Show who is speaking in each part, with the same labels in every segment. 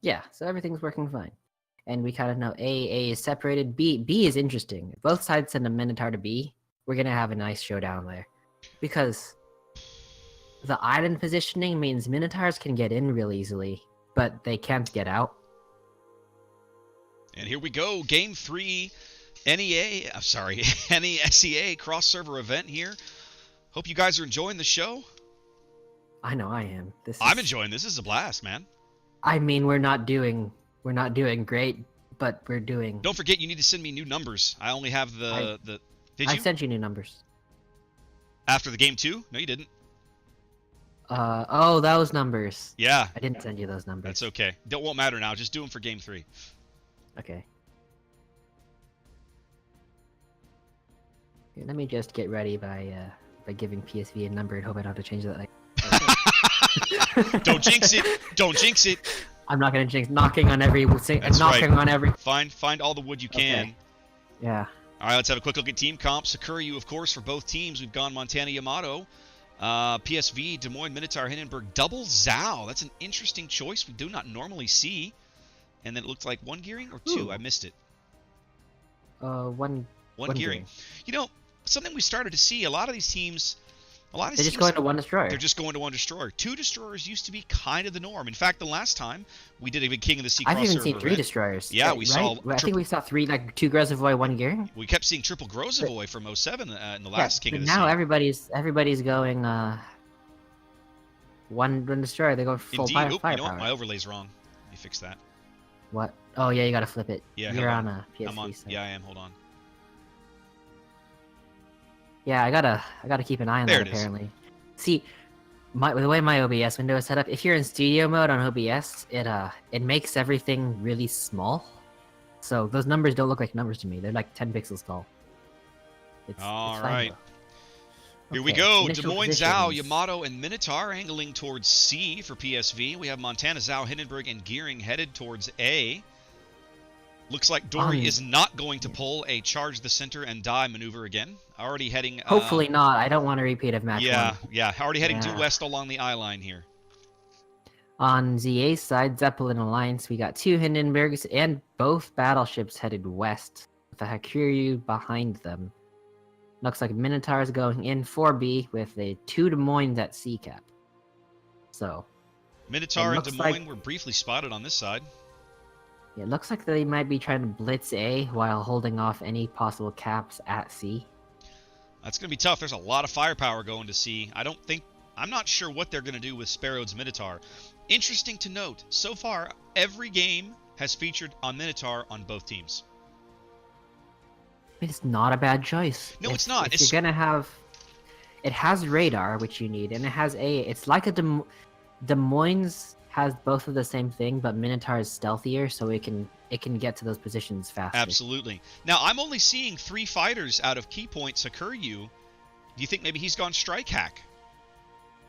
Speaker 1: Yeah, so everything's working fine. And we kind of know A is separated. B is interesting. If both sides send a Minotaur to B, we're gonna have a nice showdown there. Because the island positioning means Minotaurs can get in real easily, but they can't get out.
Speaker 2: And here we go, Game 3, NESEA cross-server event here. Hope you guys are enjoying the show.
Speaker 1: I know I am.
Speaker 2: I'm enjoying this. This is a blast, man.
Speaker 1: I mean, we're not doing great, but we're doing.
Speaker 2: Don't forget, you need to send me new numbers. I only have the. Did you?
Speaker 1: I sent you new numbers.
Speaker 2: After the game 2? No, you didn't.
Speaker 1: Oh, those numbers.
Speaker 2: Yeah.
Speaker 1: I didn't send you those numbers.
Speaker 2: That's okay. It won't matter now. Just do them for game 3.
Speaker 1: Okay. Here, let me just get ready by giving PSV a number and hope I don't have to change that. Like,
Speaker 2: Don't jinx it. Don't jinx it.
Speaker 1: I'm not gonna jinx. Knocking on every.
Speaker 2: That's
Speaker 1: knocking
Speaker 2: right.
Speaker 1: on every.
Speaker 2: Find all the wood you can.
Speaker 1: Okay. Yeah.
Speaker 2: All right, let's have a quick look at team comps. Sakuryu, of course, for both teams. We've gone Montana Yamato. PSV, Des Moines, Minotaur, Hindenburg, double Zhao. That's an interesting choice we do not normally see. And then it looked like 1 gearing or 2.
Speaker 1: Ooh.
Speaker 2: I missed it.
Speaker 1: One
Speaker 2: gearing. You know, something we started to see, a lot of these teams,
Speaker 1: they're just going to 1 destroyer.
Speaker 2: They're just going to 1 destroyer. 2 destroyers used to be kind of the norm. In fact, the last time we did a big King of the Sea crossover
Speaker 1: I've even seen 3
Speaker 2: event,
Speaker 1: destroyers.
Speaker 2: Yeah, we saw.
Speaker 1: I think we saw 3, like 2 Grozovoy, 1 gearing.
Speaker 2: We kept seeing triple Grozovoy from 07 in the last King of the Sea.
Speaker 1: Now everybody's going 1 destroyer. They go full
Speaker 2: Indeed.
Speaker 1: firepower.
Speaker 2: You know what? My overlay's wrong. Let me fix that.
Speaker 1: What? Oh yeah, you gotta flip it.
Speaker 2: Yeah,
Speaker 1: you're on a PSV.
Speaker 2: I'm on.
Speaker 1: So.
Speaker 2: Yeah, I am. Hold on.
Speaker 1: Yeah, I gotta keep an eye on
Speaker 2: There
Speaker 1: that.
Speaker 2: it is.
Speaker 1: Apparently, see, the way my OBS window is set up, if you're in studio mode on OBS, it makes everything really small. So those numbers don't look like numbers to me. They're like 10 pixels tall.
Speaker 2: All
Speaker 1: fine,
Speaker 2: right.
Speaker 1: though.
Speaker 2: Here we
Speaker 1: Okay,
Speaker 2: go. Des
Speaker 1: initial
Speaker 2: Moines, Zhao,
Speaker 1: positions.
Speaker 2: Yamato, and Minotaur angling towards C for PSV. We have Montana, Zhao, Hindenburg, and Gearing headed towards A. Looks like Dory is not going to pull a charge the center and die maneuver again. Already heading...
Speaker 1: Hopefully not. I don't want a repeat of match 1.
Speaker 2: Yeah. Already heading due west along the eye line here.
Speaker 1: On ZA's side, Zeppelin Alliance, we got 2 Hindenburgs and both battleships headed west, with the Hakuryu behind them. Looks like Minotaur's going in 4B with a 2 Des Moines at C cap. So,
Speaker 2: Minotaur and Des Moines were briefly spotted on this side.
Speaker 1: it looks like they might be trying to blitz A while holding off any possible caps at C.
Speaker 2: That's going to be tough. There's a lot of firepower going to C. I'm not sure what they're going to do with Sparrow's Minotaur. Interesting to note, so far, every game has featured on Minotaur on both teams.
Speaker 1: It's not a bad choice.
Speaker 2: No, it's not.
Speaker 1: If you're gonna have... It has radar, which you need, and it has A. It's like a Des Moines has both of the same thing, but Minotaur is stealthier, so it can get to those positions faster.
Speaker 2: Absolutely. Now, I'm only seeing 3 fighters out of key point Sakuryu. Do you think maybe he's gone strike hack?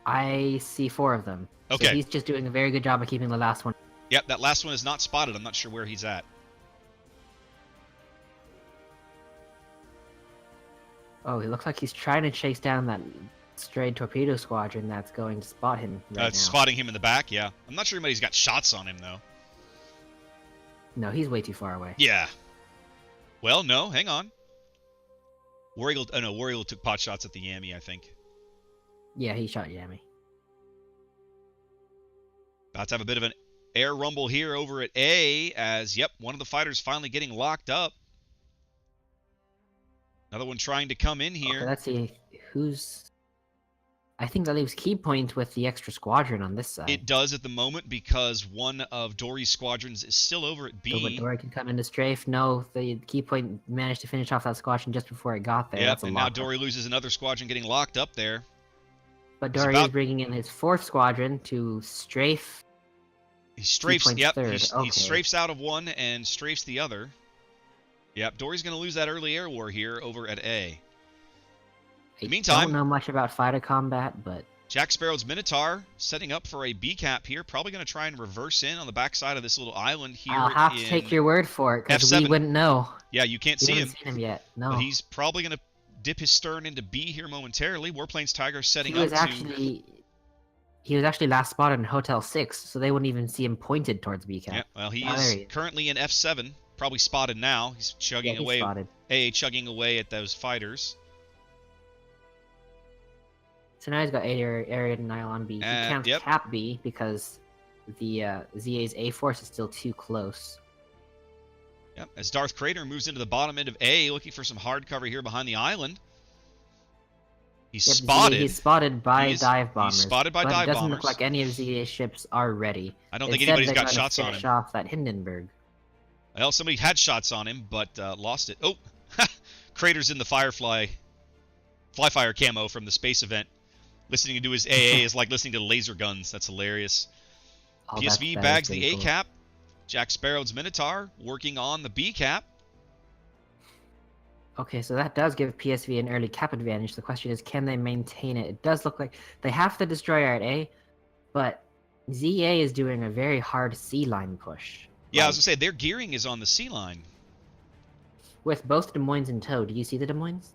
Speaker 1: I see 4 of them.
Speaker 2: Okay.
Speaker 1: So he's just doing a very good job of keeping the last one.
Speaker 2: Yep, that last one is not spotted. I'm not sure where he's at.
Speaker 1: Oh, he looks like he's trying to chase down that stray torpedo squadron that's going to spot him right now.
Speaker 2: Spotting him in the back, yeah. I'm not sure anybody's got shots on him, though.
Speaker 1: No, he's way too far away.
Speaker 2: Yeah. Well, no, hang on. War Eagle took pot shots at the Yami, I think.
Speaker 1: Yeah, he shot Yami.
Speaker 2: About to have a bit of an air rumble here over at A, as, yep, one of the fighters finally getting locked up. Another one trying to come in here.
Speaker 1: Okay, let's see who's... I think that leaves key point with the extra squadron on this side.
Speaker 2: It does at the moment because one of Dory's squadrons is still over at B.
Speaker 1: So Dory can come into strafe. No, the key point managed to finish off that squadron just before it got there.
Speaker 2: Yep,
Speaker 1: That's
Speaker 2: and now Dory loses another squadron getting locked up there.
Speaker 1: But Dory is bringing in his 4th squadron to strafe.
Speaker 2: He strafes, yep,
Speaker 1: he
Speaker 2: strafes out of one and strafes the other. Yep, Dory's going to lose that early air war here over at A. In the meantime,
Speaker 1: I don't know much about fighter combat, but...
Speaker 2: Jack Sparrow's Minotaur setting up for a B cap here. Probably going to try and reverse in on the backside of this little island here.
Speaker 1: I'll have to take your word for it, because we wouldn't know.
Speaker 2: Yeah, you can't see him.
Speaker 1: We haven't seen him yet, no.
Speaker 2: But he's probably going to dip his stern into B here momentarily. Warplanes Tiger setting
Speaker 1: he was
Speaker 2: up
Speaker 1: actually... He was actually last spotted in Hotel 6, so they wouldn't even see him pointed towards B cap.
Speaker 2: Yeah, well, he
Speaker 1: Oh, there
Speaker 2: is
Speaker 1: he is.
Speaker 2: currently in F7, probably spotted now. He's chugging
Speaker 1: Yeah, he's
Speaker 2: away.
Speaker 1: spotted.
Speaker 2: Chugging away at those fighters.
Speaker 1: So now he's got area denial on B. He can't
Speaker 2: Yep.
Speaker 1: cap B because the ZA's A force is still too close.
Speaker 2: Yep. As Darth Crater moves into the bottom end of A, looking for some hard cover here behind the island. He's spotted.
Speaker 1: He's spotted by dive bombers.
Speaker 2: He's spotted by dive bombers.
Speaker 1: It doesn't look like any of ZA's ships are ready.
Speaker 2: I don't think anybody's got shots on him.
Speaker 1: Finish off that Hindenburg.
Speaker 2: Well, somebody had shots on him, but lost it. Oh, Crater's in the Firefly, fire camo from the space event. Listening to his AA is like listening to laser guns. That's hilarious.
Speaker 1: Oh,
Speaker 2: PSV
Speaker 1: that
Speaker 2: bags the
Speaker 1: cool.
Speaker 2: A cap. Jack Sparrow's Minotaur working on the B cap.
Speaker 1: Okay, so that does give PSV an early cap advantage. The question is, can they maintain it? It does look like they have the destroyer at A, but ZA is doing a very hard C line push.
Speaker 2: Yeah, I was gonna say their gearing is on the C line.
Speaker 1: With both Des Moines in tow. Do you see the Des Moines?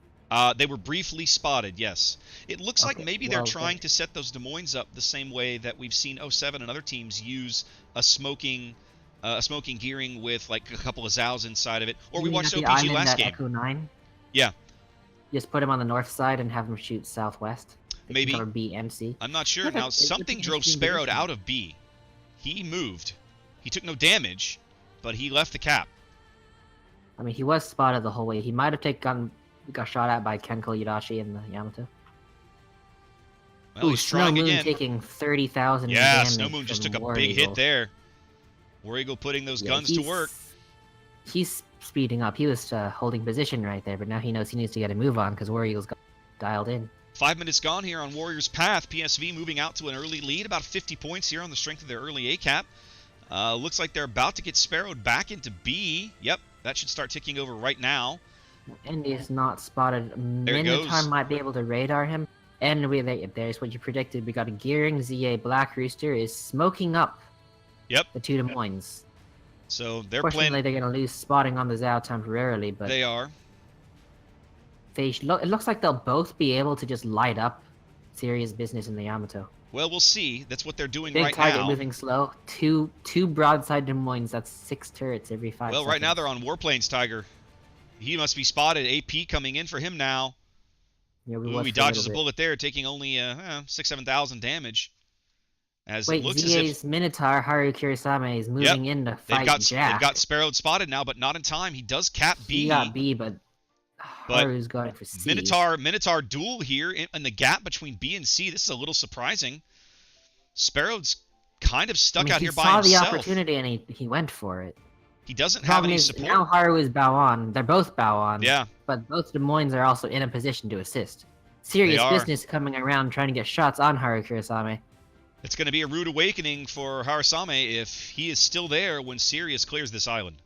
Speaker 2: They were briefly spotted, yes. It looks like maybe they're trying to set those Des Moines up the same way that we've seen 07 and other teams use a smoking gearing with like a couple of Zows inside of it. Or we watched OPG last game.
Speaker 1: Echo 9?
Speaker 2: Yeah.
Speaker 1: Just put him on the north side and have him shoot southwest.
Speaker 2: Maybe.
Speaker 1: Cover B and C.
Speaker 2: I'm not sure. Now, something drove Sparrowed out of B. He moved. He took no damage, but he left the cap.
Speaker 1: I mean, he was spotted the whole way. He might have got shot at by Kenko Yudashi in the Yamato.
Speaker 2: Well, he's trying again.
Speaker 1: Taking 30,000
Speaker 2: yeah,
Speaker 1: damage.
Speaker 2: Snow Moon just took a
Speaker 1: War
Speaker 2: big
Speaker 1: Eagle.
Speaker 2: hit there. War Eagle putting those guns to work.
Speaker 1: He's speeding up. He was holding position right there, but now he knows he needs to get a move on because War Eagle's got dialed in.
Speaker 2: 5 minutes gone here on Warriors' path. PSV moving out to an early lead, about 50 points here on the strength of their early A cap. Looks like they're about to get Sparrowed back into B. Yep, that should start ticking over right now.
Speaker 1: And he's not spotted.
Speaker 2: There it goes.
Speaker 1: Minotaur might be able to radar him. And there's what you predicted. We got a gearing. ZA Black Rooster is smoking up.
Speaker 2: Yep.
Speaker 1: The two Des Moines.
Speaker 2: So they're
Speaker 1: Fortunately, they're going to lose spotting on the Zhao temporarily, but
Speaker 2: they are.
Speaker 1: It looks like they'll both be able to just light up serious business in the Yamato.
Speaker 2: Well, we'll see. That's what they're doing
Speaker 1: Big
Speaker 2: right
Speaker 1: target
Speaker 2: now.
Speaker 1: moving slow. Two broadside Des Moines. That's 6 turrets every 5
Speaker 2: Well,
Speaker 1: seconds.
Speaker 2: right now they're on Warplanes, Tiger. He must be spotted. AP coming in for him now.
Speaker 1: Yeah,
Speaker 2: Ooh, he dodges a bullet there, taking only 6,000-7,000 damage. As it looks
Speaker 1: ZA's
Speaker 2: as if
Speaker 1: Minotaur Haru Kurisame is moving in to fight Jack.
Speaker 2: They've got Sparrowed spotted now, but not in time. He does cap B.
Speaker 1: He got B, but Haru's going for C.
Speaker 2: Minotaur duel here in the gap between B and C. This is a little surprising. Sparrowed's kind of stuck out here by himself.
Speaker 1: He saw the opportunity and he went for it.
Speaker 2: He doesn't have any support.
Speaker 1: Now Haru is bow on. They're both bow on.
Speaker 2: Yeah.
Speaker 1: But both Des Moines are also in a position to assist. Serious business coming around trying to get shots on Haru Kurisame.
Speaker 2: It's going to be a rude awakening for Harasame if he is still there when Sirius clears this island.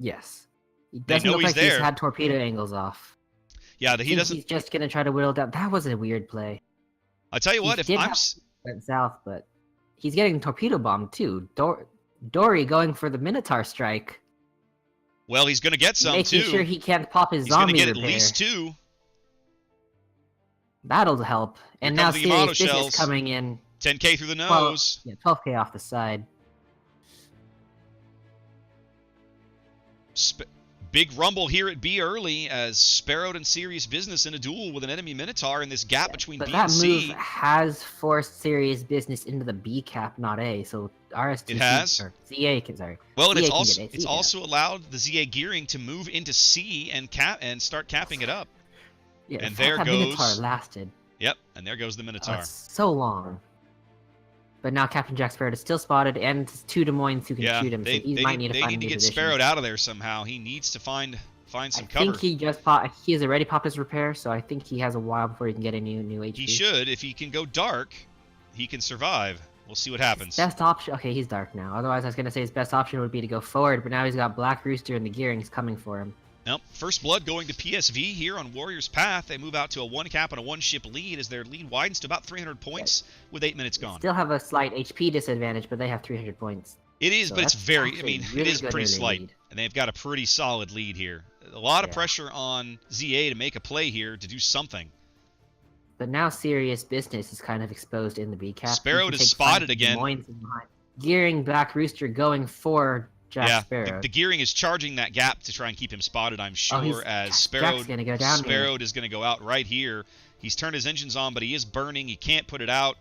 Speaker 1: Yes. It doesn't look like he's had torpedo angles off.
Speaker 2: Yeah, he doesn't.
Speaker 1: He's just going to try to whittle down. That was a weird play.
Speaker 2: I'll tell you what, if I'm
Speaker 1: south, but he's getting torpedo bombed too. Dory going for the Minotaur strike.
Speaker 2: Well, he's going to get some too.
Speaker 1: Making sure he can't pop his zombie
Speaker 2: He's going to get
Speaker 1: repair.
Speaker 2: at least 2.
Speaker 1: That'll help. And now serious business coming in.
Speaker 2: 10k through the nose.
Speaker 1: 12k off the side.
Speaker 2: Big rumble here at B early as Sparrowed and Serious Business in a duel with an enemy Minotaur in this gap between B and C.
Speaker 1: But that move has forced Serious Business into the B cap, not A. So RS2
Speaker 2: it has.
Speaker 1: Or ZA can, sorry.
Speaker 2: Well, and
Speaker 1: ZA
Speaker 2: it's also allowed the ZA gearing to move into C and start capping it up.
Speaker 1: Yeah,
Speaker 2: and there goes
Speaker 1: Minotaur lasted.
Speaker 2: Yep, and there goes the Minotaur.
Speaker 1: So long. But now Captain Jack Sparrow is still spotted, and 2 Des Moines who can shoot him. So he might need to find a new
Speaker 2: get
Speaker 1: position.
Speaker 2: Sparrowed out of there somehow. He needs to find some cover.
Speaker 1: I think he has already popped his repair, so I think he has a while before he can get a new HP.
Speaker 2: He should. If he can go dark, he can survive. We'll see what happens.
Speaker 1: Best option. Okay, he's dark now. Otherwise, I was gonna say his best option would be to go forward, but now he's got Black Rooster in the gearing. He's coming for him.
Speaker 2: Nope. First blood going to PSV here on Warriors' path. They move out to a 1 cap and a 1 ship lead as their lead widens to about 300 points with 8 minutes gone.
Speaker 1: Still have a slight HP disadvantage, but they have 300 points.
Speaker 2: It is, so but it's very, I mean,
Speaker 1: really
Speaker 2: it is pretty slight.
Speaker 1: Lead.
Speaker 2: And they've got a pretty solid lead here. A lot of pressure on ZA to make a play here, to do something.
Speaker 1: But now serious business is kind of exposed in the B cap.
Speaker 2: Sparrow is spotted again.
Speaker 1: Gearing Black Rooster going for Jack Sparrow.
Speaker 2: The Gearing is charging that gap to try and keep him spotted, I'm sure, as Sparrow is going to go out right here. He's turned his engines on, but he is burning. He can't put it out.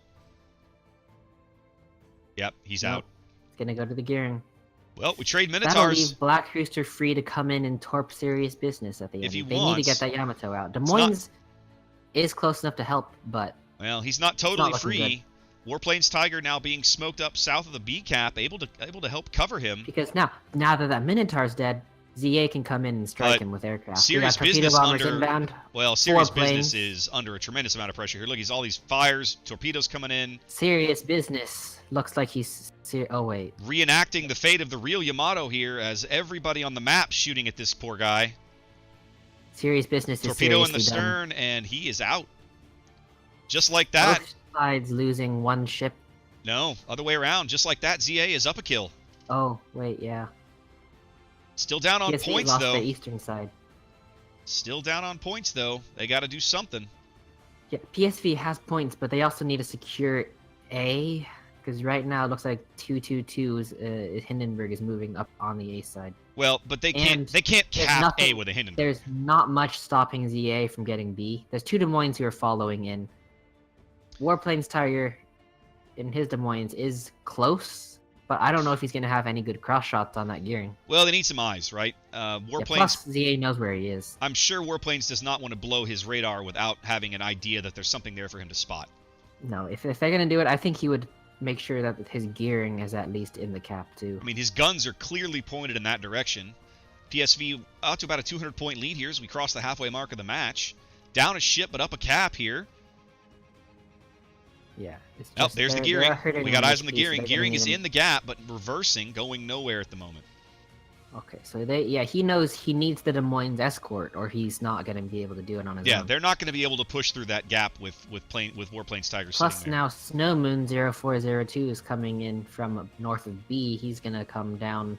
Speaker 2: Yep, he's out.
Speaker 1: He's going to go to the Gearing.
Speaker 2: Well, we trade Minotaurs.
Speaker 1: That'll leave Black Rooster free to come in and torp serious business at the end.
Speaker 2: If he
Speaker 1: they
Speaker 2: wants.
Speaker 1: Need to get that Yamato out. Des Moines is close enough to help, but...
Speaker 2: Well, he's not totally free. Warplanes Tiger now being smoked up south of the B cap, able to help cover him.
Speaker 1: Because now that Minotaur's dead, ZA can come in and strike him with aircraft.
Speaker 2: Serious business inbound. Well, serious business is under a tremendous amount of pressure here. Look, he's all these fires, torpedoes coming in.
Speaker 1: Serious business. Looks like he's... Oh, wait.
Speaker 2: Reenacting the fate of the real Yamato here as everybody on the map shooting at this poor guy.
Speaker 1: Serious business is
Speaker 2: torpedo in the stern, and he is out. Just like that.
Speaker 1: Both sides losing one ship.
Speaker 2: No, other way around. Just like that, ZA is up a kill.
Speaker 1: Oh, wait, yeah.
Speaker 2: Still down on
Speaker 1: PSV
Speaker 2: points,
Speaker 1: lost
Speaker 2: though.
Speaker 1: The eastern side.
Speaker 2: Still down on points, though. They got to do something.
Speaker 1: Yeah, PSV has points, but they also need to secure A, because right now it looks like 2-2-2 is Hindenburg is moving up on the A side.
Speaker 2: Well, but they can't cap A with a Hindenburg.
Speaker 1: There's not much stopping ZA from getting B. There's 2 Des Moines who are following in. Warplanes Tiger in his Des Moines is close, but I don't know if he's going to have any good cross shots on that Gearing.
Speaker 2: Well, they need some eyes, right? Warplanes.
Speaker 1: Plus, ZA knows where he is.
Speaker 2: I'm sure Warplanes does not want to blow his radar without having an idea that there's something there for him to spot.
Speaker 1: No, if they're going to do it, I think he would make sure that his Gearing is at least in the cap, too.
Speaker 2: I mean, his guns are clearly pointed in that direction. PSV out to about a 200-point lead here as we cross the halfway mark of the match. Down a ship, but up a cap here.
Speaker 1: Yeah.
Speaker 2: Oh, there's the Gearing. We got eyes on the Gearing. Gearing is in the gap, but reversing, going nowhere at the moment.
Speaker 1: Okay, so he knows he needs the Des Moines escort, or he's not going to be able to do it on his own.
Speaker 2: Yeah, they're not going to be able to push through that gap with Warplanes Tiger
Speaker 1: Plus,
Speaker 2: sitting there.
Speaker 1: now Snowmoon 0402 is coming in from north of B. He's going to come down.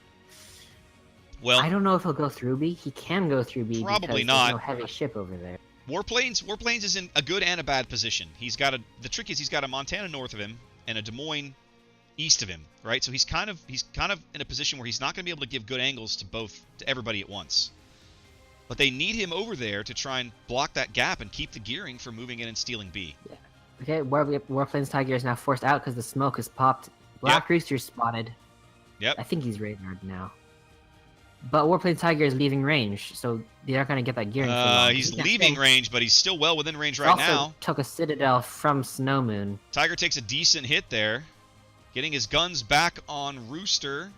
Speaker 1: Well, I don't know if he'll go through B. He can go through B.
Speaker 2: Probably
Speaker 1: because
Speaker 2: not.
Speaker 1: There's no heavy ship over there.
Speaker 2: Warplanes is in a good and a bad position. The trick is he's got a Montana north of him and a Des Moines east of him, right? So he's kind of in a position where he's not going to be able to give good angles to everybody at once. But they need him over there to try and block that gap and keep the Gearing from moving in and stealing B.
Speaker 1: Yeah. Okay, Warplanes Tiger is now forced out because the smoke has popped. Black Rooster's spotted.
Speaker 2: Yep.
Speaker 1: I think he's radared now. But Warplanes Tiger is leaving range, so they're not going to get that Gearing for long.
Speaker 2: He's leaving range, but he's still well within range right now.
Speaker 1: Also took a Citadel from Snowmoon.
Speaker 2: Tiger takes a decent hit there. Getting his guns back on Rooster.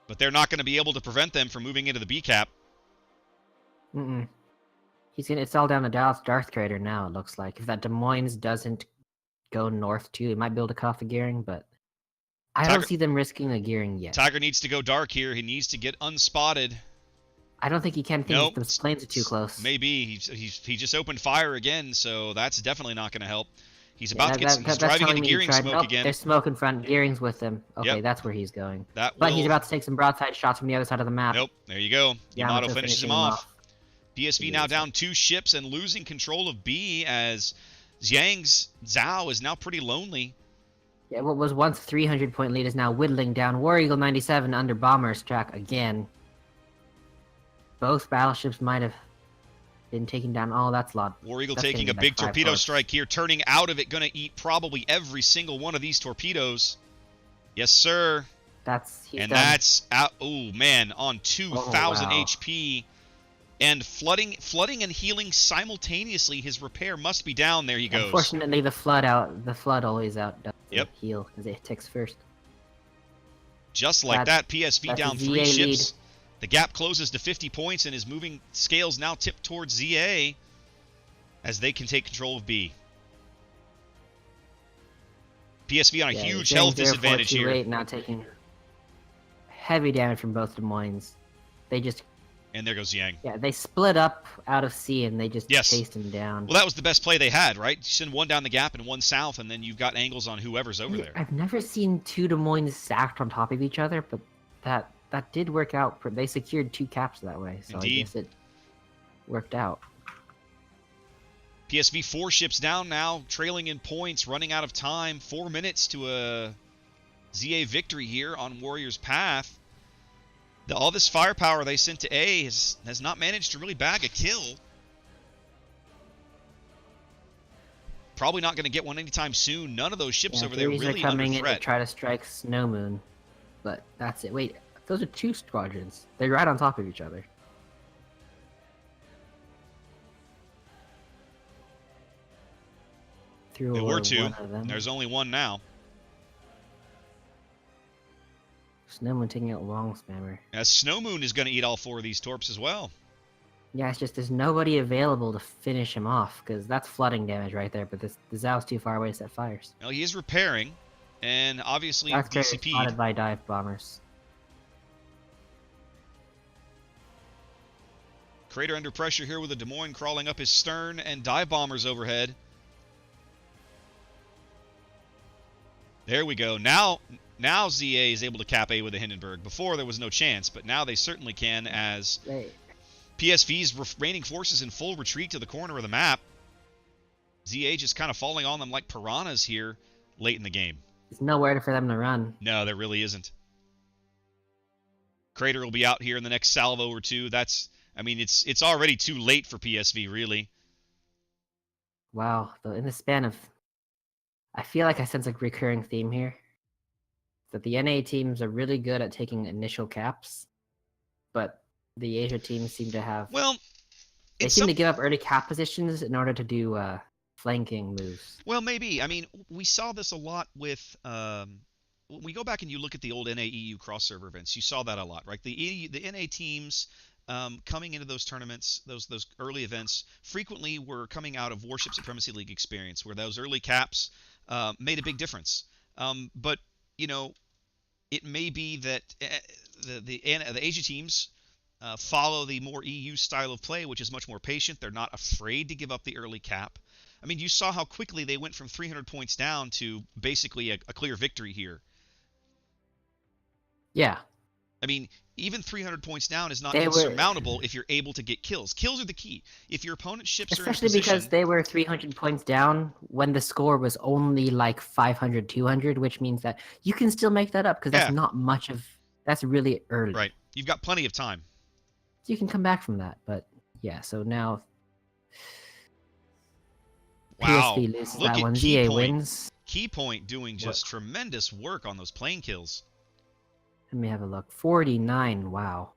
Speaker 2: But they're not going to be able to prevent them from moving into the B cap.
Speaker 1: It's all down the Darth Crater now, it looks like. If that Des Moines doesn't go north too, it might be able to cut off the Gearing, but I don't see them risking a Gearing yet.
Speaker 2: Tiger needs to go dark here. He needs to get unspotted.
Speaker 1: I don't think he can.
Speaker 2: Nope.
Speaker 1: The planes are too close.
Speaker 2: Maybe he just opened fire again, so that's definitely not going to help. He's about to get he's driving into Gearing smoke again.
Speaker 1: There's smoke in front. Gearing's with him. Okay, that's where he's going. But he's about to take some broadside shots from the other side of the map.
Speaker 2: Nope. There you go. Yamato finishes him off. PSV now down 2 ships and losing control of B as Zhao is now pretty lonely.
Speaker 1: Yeah, what was once 300-point lead is now whittling down. War Eagle 97 under Bomber's track again. Both battleships might have been taken down. Oh, that's a lot.
Speaker 2: War Eagle taking a big torpedo strike here, turning out of it, going to eat probably every single one of these torpedoes. Yes, sir. That's out. Oh man, on 2,000 HP, and flooding and healing simultaneously. His repair must be down. There he goes.
Speaker 1: Unfortunately, the flood always outdoes the heal because it ticks first.
Speaker 2: Just like that, PSV down 3 ships. The gap closes to 50 points and is moving. Scales now tipped towards ZA as they can take control of B. PSV on a huge health disadvantage here.
Speaker 1: Now taking heavy damage from both Des Moines.
Speaker 2: And there goes Yang.
Speaker 1: Yeah, they split up out of C and they just chased him down.
Speaker 2: Well, that was the best play they had, right? You send one down the gap and one south, and then you've got angles on whoever's over there.
Speaker 1: I've never seen 2 Des Moines stacked on top of each other, but that did work out. They secured 2 caps that way. So
Speaker 2: Indeed.
Speaker 1: I guess worked out.
Speaker 2: PSV 4 ships down now, trailing in points, running out of time. 4 minutes to a ZA victory here on Warriors' path. All this firepower they sent to A has not managed to really bag a kill. Probably not going to get one anytime soon. None of those ships over there really
Speaker 1: are coming
Speaker 2: under
Speaker 1: in
Speaker 2: threat.
Speaker 1: to try to strike Snow Moon, but that's it. Wait, those are 2 squadrons. They're right on top of each other.
Speaker 2: There were 2. There's only 1 now.
Speaker 1: Snow Moon taking out Long Spammer.
Speaker 2: Snow Moon is going to eat all 4 of these torps as well.
Speaker 1: Yeah, it's just there's nobody available to finish him off, because that's flooding damage right there, but the Zhao's too far away to set fires.
Speaker 2: Well, he is repairing, and obviously
Speaker 1: that's
Speaker 2: DCP'd.
Speaker 1: Spotted by dive bombers.
Speaker 2: Crater under pressure here with a Des Moines crawling up his stern and dive bombers overhead. There we go. Now ZA is able to cap A with a Hindenburg. Before there was no chance, but now they certainly can as PSV's remaining forces in full retreat to the corner of the map. ZA just kind of falling on them like piranhas here late in the game.
Speaker 1: There's nowhere for them to run.
Speaker 2: No, there really isn't. Crater will be out here in the next salvo or 2. I mean, it's already too late for PSV, really.
Speaker 1: Wow, in the span of... I feel like I sense a recurring theme here. That the NA teams are really good at taking initial caps, but the Asia teams seem to have...
Speaker 2: Well,
Speaker 1: they seem to give up early cap positions in order to do flanking moves.
Speaker 2: Well, maybe. I mean, we saw this a lot with... when we go back and you look at the old NA-EU cross-server events, you saw that a lot, right? The NA teams... coming into those tournaments, those early events, frequently were coming out of Warship Supremacy League experience, where those early caps made a big difference. But you know, it may be that the Asia teams follow the more EU style of play, which is much more patient. They're not afraid to give up the early cap. I mean, you saw how quickly they went from 300 points down to basically a clear victory here.
Speaker 1: Yeah.
Speaker 2: I mean, even 300 points down is not insurmountable if you're able to get kills. Kills are the key. If your opponent's ships are in position...
Speaker 1: Especially because they were 300 points down when the score was only like 500, 200, which means that you can still make that up, because that's not much of... That's really early.
Speaker 2: Right. You've got plenty of time.
Speaker 1: So you can come back from that, but yeah, so now...
Speaker 2: Wow.
Speaker 1: PSV loses
Speaker 2: Look
Speaker 1: that one.
Speaker 2: at
Speaker 1: ZA wins.
Speaker 2: Keypoint doing just tremendous work on those plane kills.
Speaker 1: Let me have a look. 49, wow.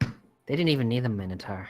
Speaker 1: They didn't even need the Minotaur.